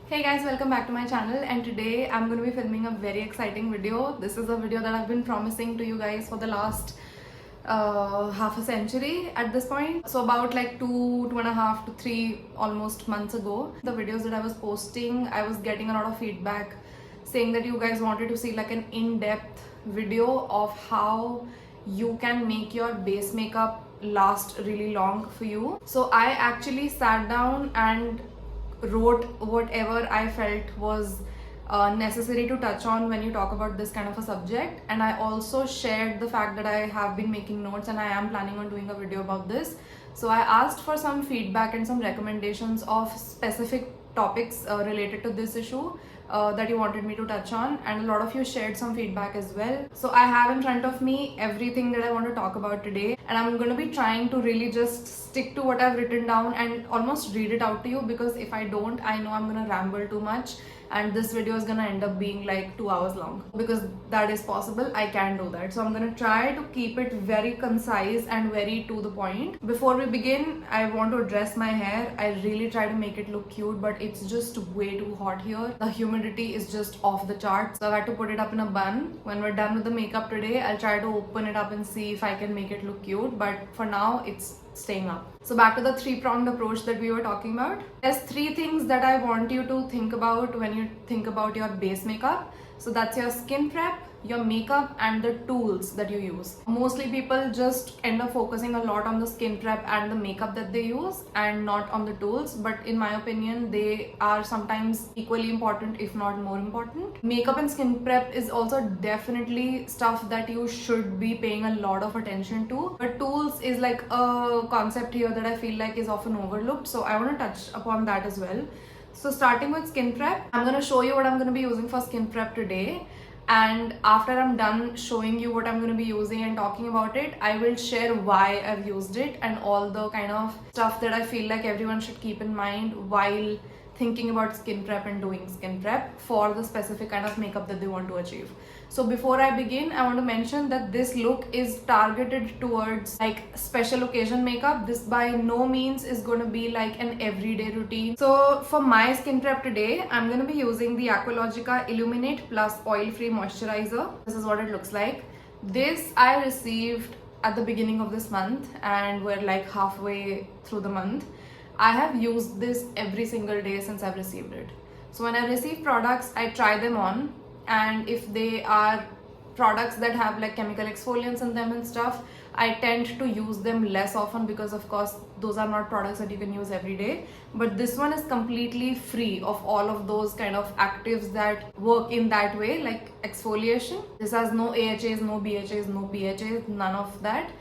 Hey guys, welcome back to my channel, and today I'm going to be filming a very exciting video. This is a video that I've been promising to you guys for the last half a century at this point. So about like two and a half to three almost months ago, the videos that I was posting, I was getting a lot of feedback saying that you guys wanted to see like an in-depth video of how you can make your base makeup last really long for you. So I actually sat down and wrote whatever I felt was necessary to touch on when you talk about this kind of a subject, and I also shared the fact that I have been making notes and I am planning on doing a video about this. So I asked for some feedback and some recommendations of specific topics related to this issue that you wanted me to touch on, and a lot of you shared some feedback as well. So I have in front of me everything that I want to talk about today, and I'm going to be trying to really just stick to what I've written down and almost read it out to you, because if I don't, I know I'm going to ramble too much and this video is going to end up being like 2 hours long, because that is possible. I can do that. So I'm going to try to keep it very concise and very to the point. Before we begin, I want to address my hair. I really try to make it look cute, but it's just way too hot here. The humidity is just off the charts, so I've had to put it up in a bun. When we're done with the makeup today, I'll try to open it up and see if I can make it look cute, but for now it's staying up. So back to the three-pronged approach that we were talking about. There's three things that I want you to think about when you think about your base makeup. So that's your skin prep, your makeup, and the tools that you use. Mostly people just end up focusing a lot on the skin prep and the makeup that they use and not on the tools, but in my opinion they are sometimes equally important, if not more important. Makeup and skin prep is also definitely stuff that you should be paying a lot of attention to, but tools is like a concept here that I feel like is often overlooked, so I want to touch upon that as well. So starting with skin prep, I'm going to show you what I'm going to be using for skin prep today, and after I'm done showing you what I'm going to be using and talking about it, I will share why I've used it and all the kind of stuff that I feel like everyone should keep in mind while thinking about skin prep and doing skin prep for the specific kind of makeup that they want to achieve. So before I begin, I want to mention that this look is targeted towards like special occasion makeup. This by no means is going to be like an everyday routine. So for my skin prep today, I'm going to be using the Aqualogica Illuminate Plus Oil Free Moisturizer. This is what it looks like. This I received at the beginning of this month, and we're like halfway through the month. I have used this every single day since I've received it. So when I receive products, I try them on, and if they are products that have like chemical exfoliants in them and stuff, I tend to use them less often, because of course those are not products that you can use every day. But this one is completely free of all of those kind of actives that work in that way, like exfoliation. This has no AHAs, no BHAs, no PHAs, none of that.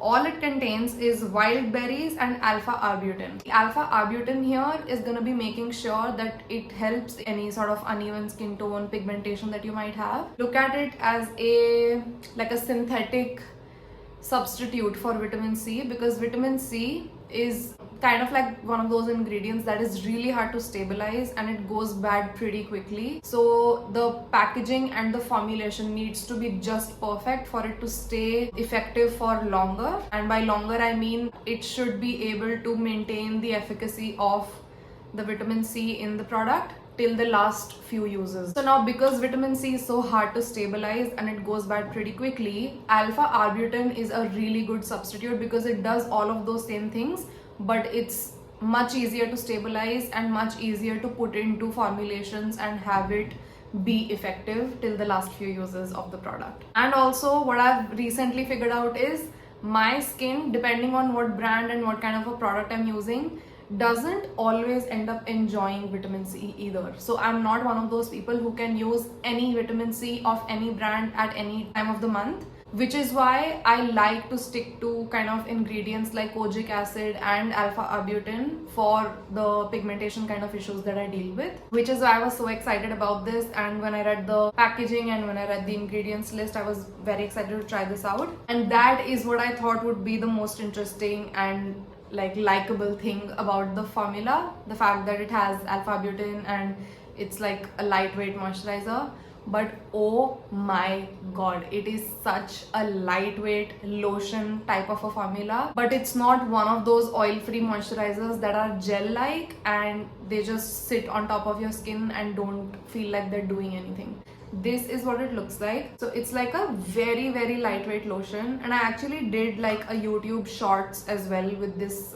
All it contains is wild berries and alpha-arbutin. The alpha-arbutin here is going to be making sure that it helps any sort of uneven skin tone, pigmentation that you might have. Look at it as like a synthetic substitute for vitamin C, because vitamin C is kind of like one of those ingredients that is really hard to stabilize and it goes bad pretty quickly. So the packaging and the formulation needs to be just perfect for it to stay effective for longer, and by longer I mean it should be able to maintain the efficacy of the vitamin C in the product till the last few uses. So now, because vitamin C is so hard to stabilize and it goes bad pretty quickly, alpha-arbutin is a really good substitute because it does all of those same things, but it's much easier to stabilize and much easier to put into formulations and have it be effective till the last few uses of the product. And also what I've recently figured out is my skin, depending on what brand and what kind of a product I'm using, doesn't always end up enjoying vitamin C either. So I'm not one of those people who can use any vitamin C of any brand at any time of the month, which is why I like to stick to kind of ingredients like kojic acid and alpha-arbutin for the pigmentation kind of issues that I deal with, which is why I was so excited about this. And when I read the packaging and when I read the ingredients list, I was very excited to try this out, and that is what I thought would be the most interesting and like likable thing about the formula, the fact that it has alpha-arbutin and it's like a lightweight moisturizer. but oh my god, it is such a lightweight lotion type of a formula. But it's not one of those oil-free moisturizers that are gel-like and they just sit on top of your skin and don't feel like they're doing anything. This is what it looks like. So it's like a very lightweight lotion, and I actually did like a YouTube shorts as well with this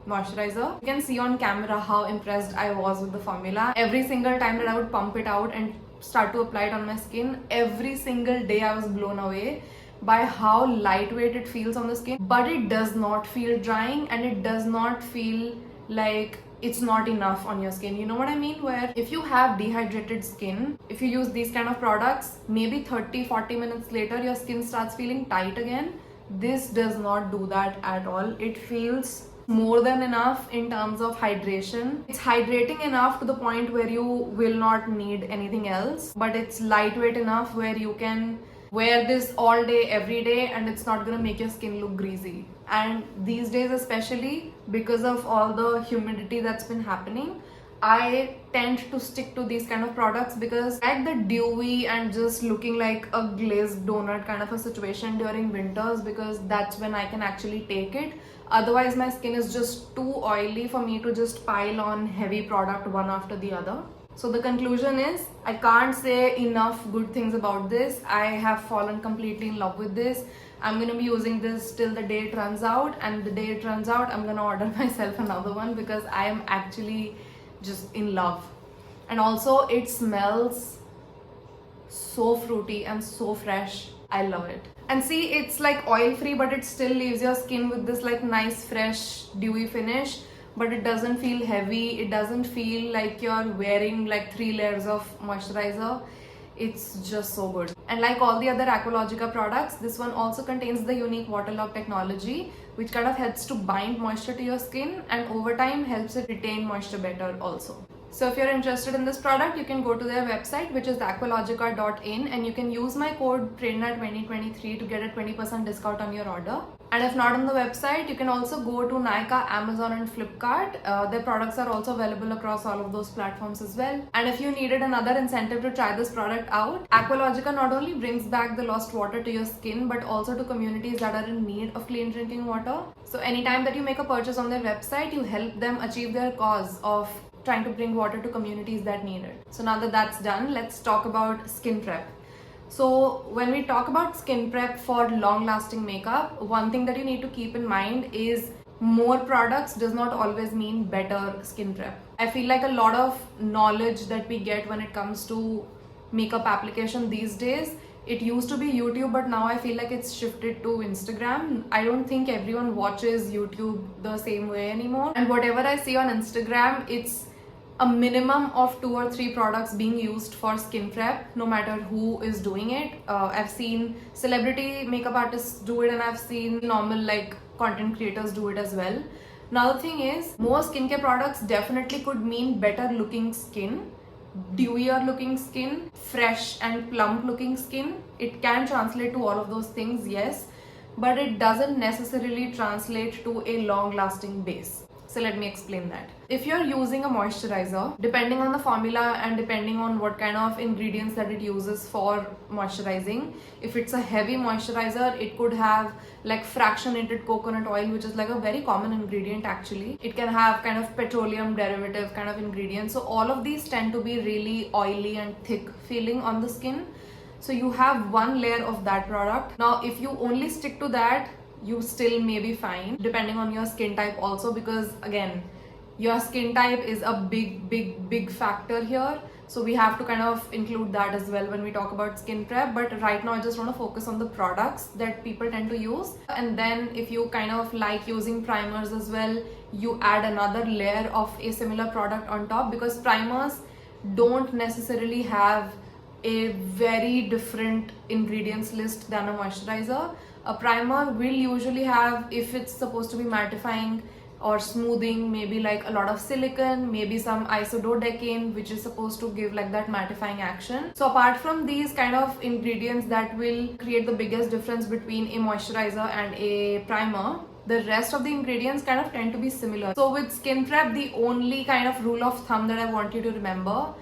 moisturizer. You can see on camera how impressed I was with the formula. Every single time that I would pump it out and start to apply it on my skin, every single day I was blown away by how lightweight it feels on the skin, but it does not feel drying and it does not feel like it's not enough on your skin. You know what I mean? Where if you have dehydrated skin, if you use these kind of products, maybe 30-40 minutes later your skin starts feeling tight again. This does not do that at all. It feels more than enough in terms of hydration. It's hydrating enough to the point where you will not need anything else, but it's lightweight enough where you can wear this all day every day and it's not gonna make your skin look greasy. And these days, especially because of all the humidity that's been happening, I tend to stick to these kind of products because I like the dewy and just looking like a glazed donut kind of a situation during winters, because that's when I can actually take it. Otherwise my skin is just too oily for me to just pile on heavy product one after the other. So the conclusion is, I can't say enough good things about this. I have fallen completely in love with this. I'm going to be using this till the day it runs out, and the day it runs out I'm going to order myself another one because I am actually just in love. And also it smells so fruity and so fresh. I love it. And see, it's like oil free, but it still leaves your skin with this like nice fresh dewy finish, but it doesn't feel heavy. It doesn't feel like you're wearing like 3 layers of moisturizer. It's just so good. And like all the other Aqualogica products, this one also contains the unique water lock technology, which kind of helps to bind moisture to your skin and over time helps it retain moisture better also. So if you're interested in this product, you can go to their website, which is aqualogica.in, and you can use my code PRERNA2023 to get a 20% discount on your order. And if not on the website, you can also go to Nykaa, Amazon and Flipkart. Their products are also available across all of those platforms as well. And if you needed another incentive to try this product out, Aqualogica not only brings back the lost water to your skin, but also to communities that are in need of clean drinking water. So anytime that you make a purchase on their website, you help them achieve their cause of trying to bring water to communities that need it. So now that that's done, let's talk about skin prep. So when we talk about skin prep for long-lasting makeup, one thing that you need to keep in mind is more products does not always mean better skin prep. I feel like a lot of knowledge that we get when it comes to makeup application these days, it used to be YouTube, but now I feel like it's shifted to Instagram. I don't think everyone watches YouTube the same way anymore. And whatever I see on Instagram, it's a minimum of 2 or 3 products being used for skin prep, no matter who is doing it. I've seen celebrity makeup artists do it, and I've seen normal like content creators do it as well. Now the thing is, more skincare products definitely could mean better looking skin, dewier looking skin, fresh and plump looking skin. It can translate to all of those things, yes, but it doesn't necessarily translate to a long lasting base. So let me explain that. If you're using a moisturizer, depending on the formula and depending on what kind of ingredients that it uses for moisturizing, if it's a heavy moisturizer, it could have like fractionated coconut oil, which is like a very common ingredient actually. It can have kind of petroleum derivative kind of ingredients. So all of these tend to be really oily and thick feeling on the skin. So you have one layer of that product. Now if you only stick to that, you still may be fine, depending on your skin type also, because again, your skin type is a big factor here. So we have to kind of include that as well when we talk about skin prep. But right now I just want to focus on the products that people tend to use. And then if you kind of like using primers as well, you add another layer of a similar product on top, because primers don't necessarily have a very different ingredients list than a moisturizer. A primer will usually have, if it's supposed to be mattifying or smoothing, maybe like a lot of silicone, maybe some isododecane, which is supposed to give like that mattifying action. So apart from these kind of ingredients that will create the biggest difference between a moisturizer and a primer, the rest of the ingredients kind of tend to be similar. So with skin prep, the only kind of rule of thumb that I want you to remember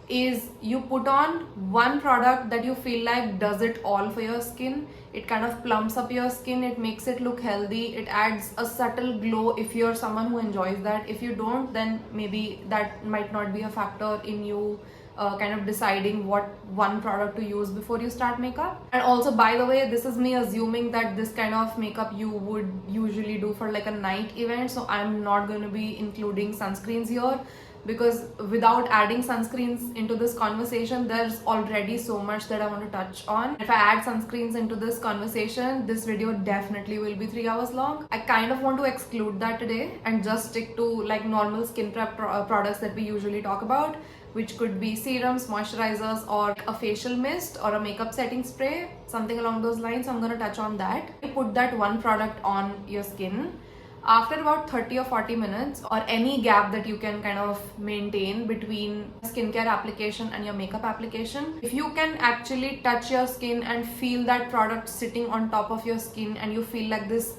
is you put on one product that you feel like does it all for your skin. It kind of plumps up your skin, it makes it look healthy, it adds a subtle glow if you're someone who enjoys that. If you don't, then maybe that might not be a factor in you kind of deciding what one product to use before you start makeup. And also, by the way, this is me assuming that this kind of makeup you would usually do for like a night event, so I'm not going to be including sunscreens here, because without adding sunscreens into this conversation, there's already so much that I want to touch on. If I add sunscreens into this conversation, this video definitely will be 3 hours long. I kind of want to exclude that today and just stick to like normal skin prep products that we usually talk about, which could be serums, moisturizers, or a facial mist or a makeup setting spray, something along those lines. So I'm going to touch on that. You put that one product on your skin. After about 30 or 40 minutes, or any gap that you can kind of maintain between skincare application and your makeup application, if you can actually touch your skin and feel that product sitting on top of your skin and you feel like this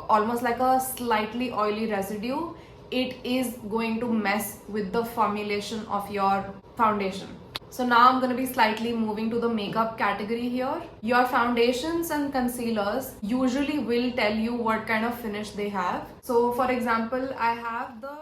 almost like a slightly oily residue, it is going to mess with the formulation of your foundation. So now I'm going to be slightly moving to the makeup category here. Your foundations and concealers usually will tell you what kind of finish they have. So for example, I have the